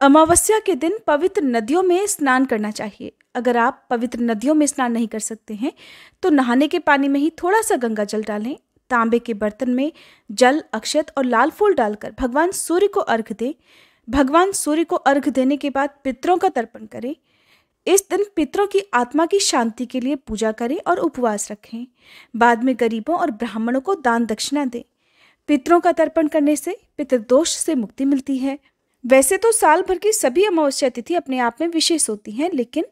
अमावस्या के दिन पवित्र नदियों में स्नान करना चाहिए। अगर आप पवित्र नदियों में स्नान नहीं कर सकते हैं तो नहाने के पानी में ही थोड़ा सा गंगा जल डालें। तांबे के बर्तन में जल, अक्षत और लाल फूल डालकर भगवान सूर्य को अर्घ दें। भगवान सूर्य को अर्घ देने के बाद पितरों का तर्पण करें। इस दिन पितरों की आत्मा की शांति के लिए पूजा करें और उपवास रखें। बाद में गरीबों और ब्राह्मणों को दान दक्षिणा दें। पितरों का तर्पण करने से पितृदोष से मुक्ति मिलती है। वैसे तो साल भर की सभी अमावस्या तिथि अपने आप में विशेष होती हैं, लेकिन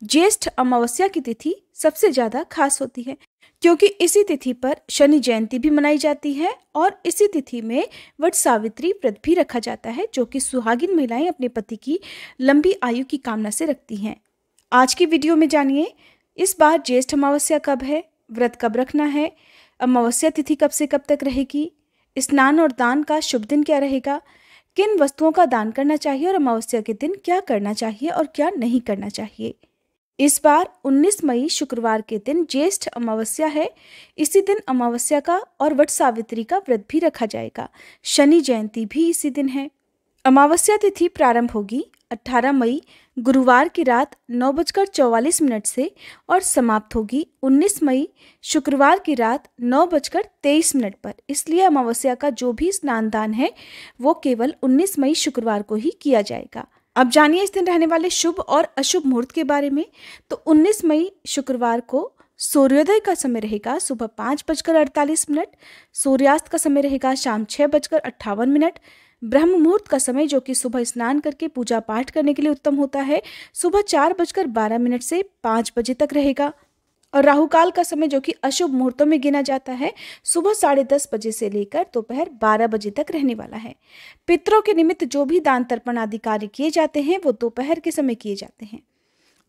ज्येष्ठ अमावस्या की तिथि सबसे ज्यादा खास होती है, क्योंकि इसी तिथि पर शनि जयंती भी मनाई जाती है और इसी तिथि में वट सावित्री व्रत भी रखा जाता है, जो कि सुहागिन महिलाएं अपने पति की लंबी आयु की कामना से रखती हैं। आज की वीडियो में जानिए इस बार ज्येष्ठ अमावस्या कब है, व्रत कब रखना है, अमावस्या तिथि कब से कब तक रहेगी, स्नान और दान का शुभ दिन क्या रहेगा, किन वस्तुओं का दान करना चाहिए और अमावस्या के दिन क्या करना चाहिए और क्या नहीं करना चाहिए। इस बार 19 मई शुक्रवार के दिन ज्येष्ठ अमावस्या है। इसी दिन अमावस्या का और वट सावित्री का व्रत भी रखा जाएगा। शनि जयंती भी इसी दिन है। अमावस्या तिथि प्रारंभ होगी 18 मई गुरुवार की रात 9:44 से और समाप्त होगी 19 मई शुक्रवार की रात 9:23 पर। इसलिए अमावस्या का जो भी स्नान दान है वो केवल 19 मई शुक्रवार को ही किया जाएगा। अब जानिए इस दिन रहने वाले शुभ और अशुभ मुहूर्त के बारे में। तो 19 मई शुक्रवार को सूर्योदय का समय रहेगा सुबह 5:48, सूर्यास्त का समय रहेगा शाम 6:58। ब्रह्म मुहूर्त का समय, जो कि सुबह स्नान करके पूजा पाठ करने के लिए उत्तम होता है, सुबह 4:12 से 5 बजे तक रहेगा। और राहु काल का समय, जो कि अशुभ मुहूर्तों में गिना जाता है, सुबह 10:30 बजे से लेकर दोपहर 12 बजे तक रहने वाला है। पितरों के निमित्त जो भी दान तर्पण आदि कार्य किए जाते हैं वो दोपहर के समय किए जाते हैं।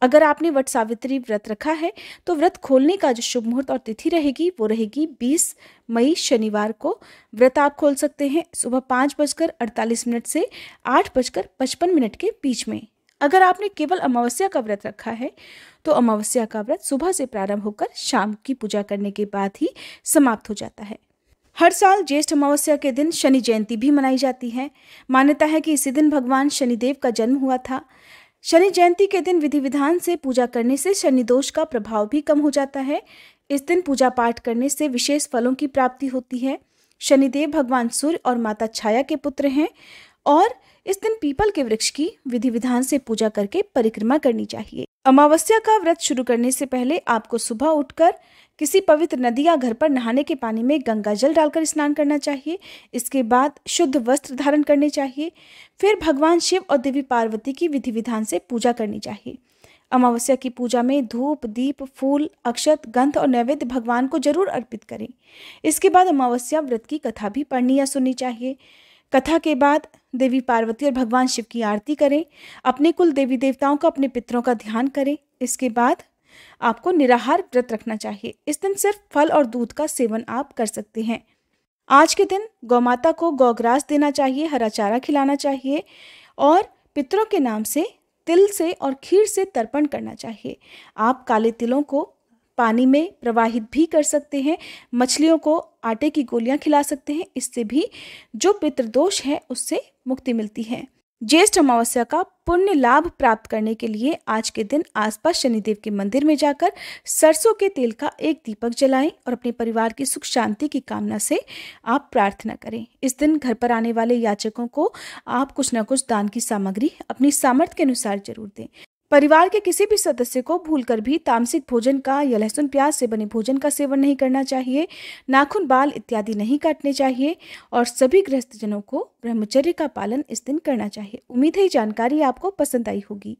अगर आपने वट सावित्री व्रत रखा है तो व्रत खोलने का जो शुभ मुहूर्त और तिथि रहेगी वो रहेगी 20 मई शनिवार को। व्रत आप खोल सकते हैं सुबह 5:48 से 8:55 के बीच में। अगर आपने केवल अमावस्या का व्रत रखा है तो अमावस्या का व्रत सुबह से प्रारंभ होकर शाम की पूजा करने के बाद ही समाप्त हो जाता है। हर साल ज्येष्ठ अमावस्या के दिन शनि जयंती भी मनाई जाती है। मान्यता है कि इसी दिन भगवान शनिदेव का जन्म हुआ था। शनि जयंती के दिन विधि विधान से पूजा करने से शनि दोष का प्रभाव भी कम हो जाता है। इस दिन पूजा पाठ करने से विशेष फलों की प्राप्ति होती है। शनिदेव भगवान सूर्य और माता छाया के पुत्र हैं और इस दिन पीपल के वृक्ष की विधि विधान से पूजा करके परिक्रमा करनी चाहिए। अमावस्या का व्रत शुरू करने से पहले आपको सुबह उठकर किसी पवित्र नदी या घर पर नहाने के पानी में गंगा जल डालकर स्नान करना चाहिए। इसके बाद शुद्ध वस्त्र धारण करने चाहिए। फिर भगवान शिव और देवी पार्वती की विधि विधान से पूजा करनी चाहिए। अमावस्या की पूजा में धूप, दीप, फूल, अक्षत, गंध और नैवेद्य भगवान को जरूर अर्पित करें। इसके बाद अमावस्या व्रत की कथा भी पढ़नी या सुननी चाहिए। कथा के बाद देवी पार्वती और भगवान शिव की आरती करें। अपने कुल देवी देवताओं का, अपने पितरों का ध्यान करें। इसके बाद आपको निराहार व्रत रखना चाहिए। इस दिन सिर्फ फल और दूध का सेवन आप कर सकते हैं। आज के दिन गौमाता को गौग्रास देना चाहिए, हरा चारा खिलाना चाहिए और पितरों के नाम से तिल से और खीर से तर्पण करना चाहिए। आप काले तिलों को पानी में प्रवाहित भी कर सकते हैं। मछलियों को आटे की गोलियां खिला सकते हैं। इससे भी जो पितृदोष है उससे मुक्ति मिलती है। ज्येष्ठ अमावस्या का पुण्य लाभ प्राप्त करने के लिए आज के दिन आसपास शनिदेव के मंदिर में जाकर सरसों के तेल का एक दीपक जलाएं और अपने परिवार की सुख शांति की कामना से आप प्रार्थना करें। इस दिन घर पर आने वाले याचकों को आप कुछ न कुछ दान की सामग्री अपनी सामर्थ्य के अनुसार जरूर दें। परिवार के किसी भी सदस्य को भूलकर भी तामसिक भोजन का या लहसुन प्याज से बने भोजन का सेवन नहीं करना चाहिए। नाखून, बाल इत्यादि नहीं काटने चाहिए और सभी गृहस्थजनों को ब्रह्मचर्य का पालन इस दिन करना चाहिए। उम्मीद है ये जानकारी आपको पसंद आई होगी।